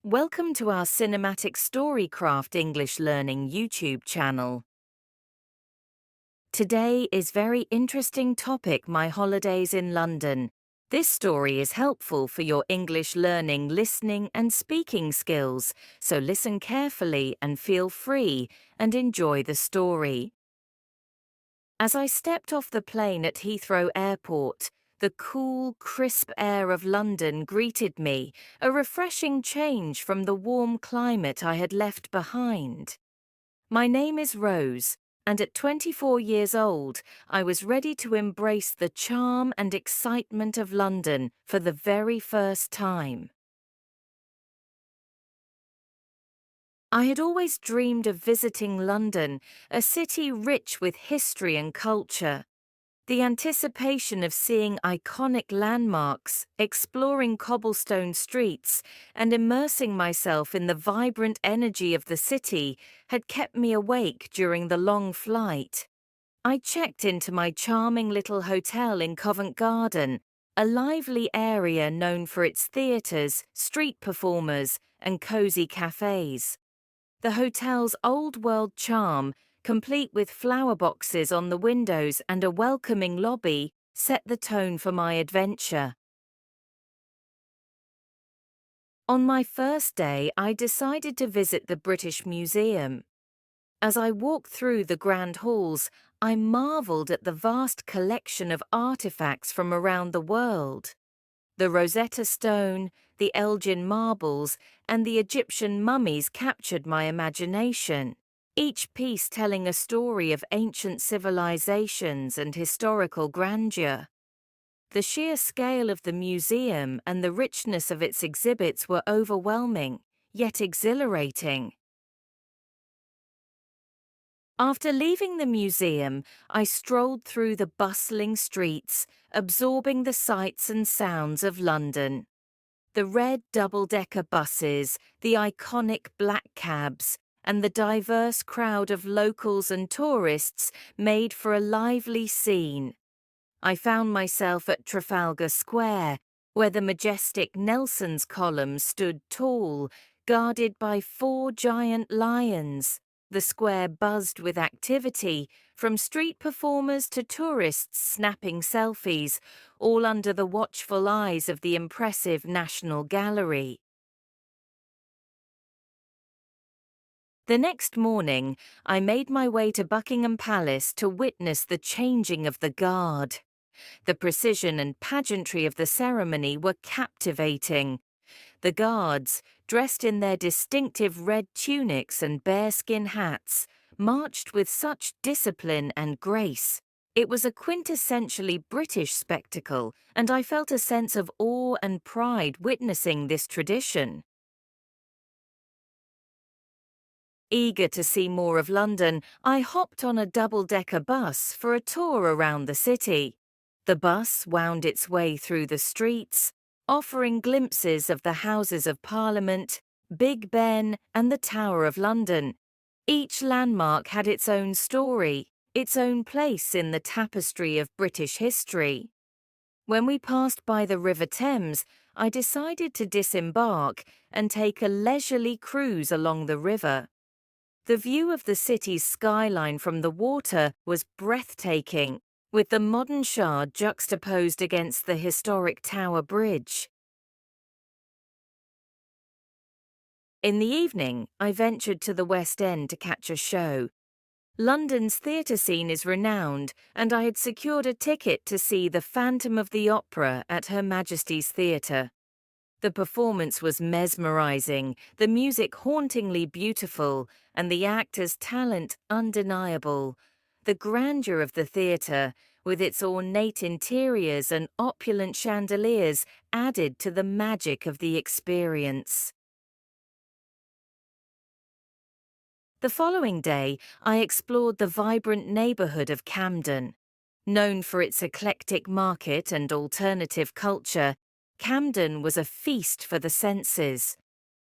Welcome to our Cinematic Storycraft English Learning YouTube channel. Today is very interesting topic, my holidays in London. This story is helpful for your English learning, listening and speaking skills, so listen carefully and feel free and enjoy the story. As I stepped off the plane at Heathrow Airport, the cool, crisp air of London greeted me, a refreshing change from the warm climate I had left behind. My name is Rose, and at 24 years old, I was ready to embrace the charm and excitement of London for the very first time. I had always dreamed of visiting London, a city rich with history and culture. The anticipation of seeing iconic landmarks, exploring cobblestone streets, and immersing myself in the vibrant energy of the city had kept me awake during the long flight. I checked into my charming little hotel in Covent Garden, a lively area known for its theatres, street performers, and cosy cafes. The hotel's old-world charm, complete with flower boxes on the windows and a welcoming lobby, set the tone for my adventure. On my first day, I decided to visit the British Museum. As I walked through the grand halls, I marveled at the vast collection of artifacts from around the world. The Rosetta Stone, the Elgin marbles, and the Egyptian mummies captured my imagination, each piece telling a story of ancient civilizations and historical grandeur. The sheer scale of the museum and the richness of its exhibits were overwhelming, yet exhilarating. After leaving the museum, I strolled through the bustling streets, absorbing the sights and sounds of London. The red double-decker buses, the iconic black cabs, and the diverse crowd of locals and tourists made for a lively scene. I found myself at Trafalgar Square, where the majestic Nelson's column stood tall, guarded by 4 giant lions. The square buzzed with activity, from street performers to tourists snapping selfies, all under the watchful eyes of the impressive National Gallery. The next morning, I made my way to Buckingham Palace to witness the changing of the guard. The precision and pageantry of the ceremony were captivating. The guards, dressed in their distinctive red tunics and bearskin hats, marched with such discipline and grace. It was a quintessentially British spectacle, and I felt a sense of awe and pride witnessing this tradition. Eager to see more of London, I hopped on a double-decker bus for a tour around the city. The bus wound its way through the streets, offering glimpses of the Houses of Parliament, Big Ben, and the Tower of London. Each landmark had its own story, its own place in the tapestry of British history. When we passed by the River Thames, I decided to disembark and take a leisurely cruise along the river. The view of the city's skyline from the water was breathtaking, with the modern Shard juxtaposed against the historic Tower Bridge. In the evening, I ventured to the West End to catch a show. London's theatre scene is renowned, and I had secured a ticket to see The Phantom of the Opera at Her Majesty's Theatre. The performance was mesmerizing, the music hauntingly beautiful, and the actors' talent undeniable. The grandeur of the theatre, with its ornate interiors and opulent chandeliers, added to the magic of the experience. The following day, I explored the vibrant neighbourhood of Camden. Known for its eclectic market and alternative culture, Camden was a feast for the senses.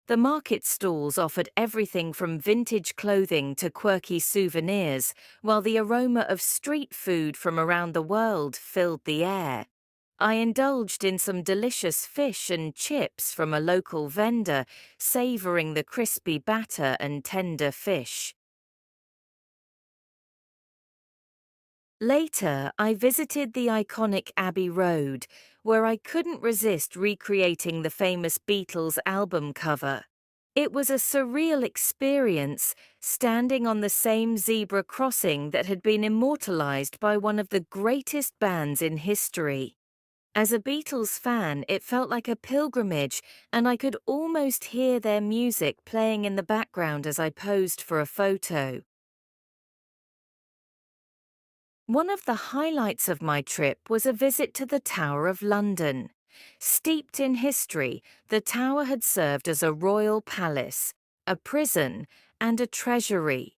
The market stalls offered everything from vintage clothing to quirky souvenirs, while the aroma of street food from around the world filled the air. I indulged in some delicious fish and chips from a local vendor, savoring the crispy batter and tender fish. Later, I visited the iconic Abbey Road, where I couldn't resist recreating the famous Beatles album cover. It was a surreal experience, standing on the same zebra crossing that had been immortalized by one of the greatest bands in history. As a Beatles fan, it felt like a pilgrimage, and I could almost hear their music playing in the background as I posed for a photo. One of the highlights of my trip was a visit to the Tower of London. Steeped in history, the tower had served as a royal palace, a prison, and a treasury.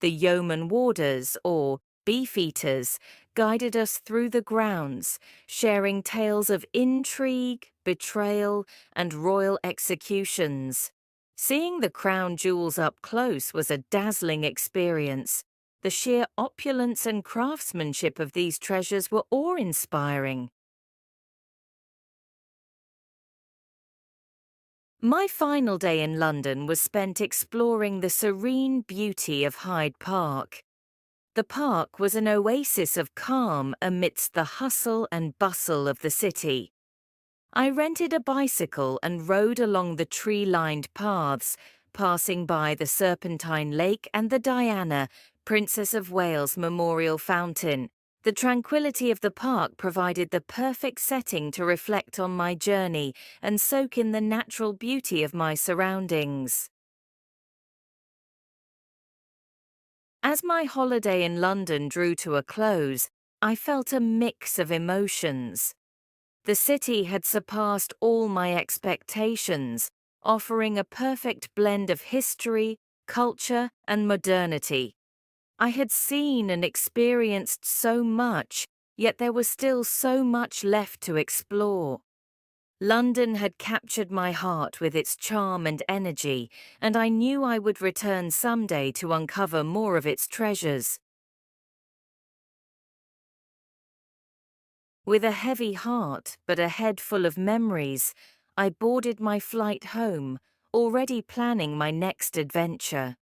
The yeoman warders, or beefeaters, guided us through the grounds, sharing tales of intrigue, betrayal, and royal executions. Seeing the crown jewels up close was a dazzling experience. The sheer opulence and craftsmanship of these treasures were awe-inspiring. My final day in London was spent exploring the serene beauty of Hyde Park. The park was an oasis of calm amidst the hustle and bustle of the city. I rented a bicycle and rode along the tree-lined paths, passing by the Serpentine Lake and the Diana, Princess of Wales Memorial Fountain. The tranquility of the park provided the perfect setting to reflect on my journey and soak in the natural beauty of my surroundings. As my holiday in London drew to a close, I felt a mix of emotions. The city had surpassed all my expectations, offering a perfect blend of history, culture, and modernity. I had seen and experienced so much, yet there was still so much left to explore. London had captured my heart with its charm and energy, and I knew I would return someday to uncover more of its treasures. With a heavy heart but a head full of memories, I boarded my flight home, already planning my next adventure.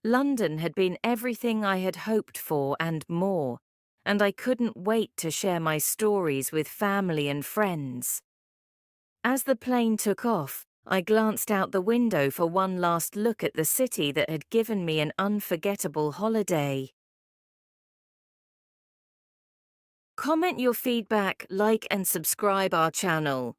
London had been everything I had hoped for and more, and I couldn't wait to share my stories with family and friends. As the plane took off, I glanced out the window for one last look at the city that had given me an unforgettable holiday. Comment your feedback, like and subscribe our channel.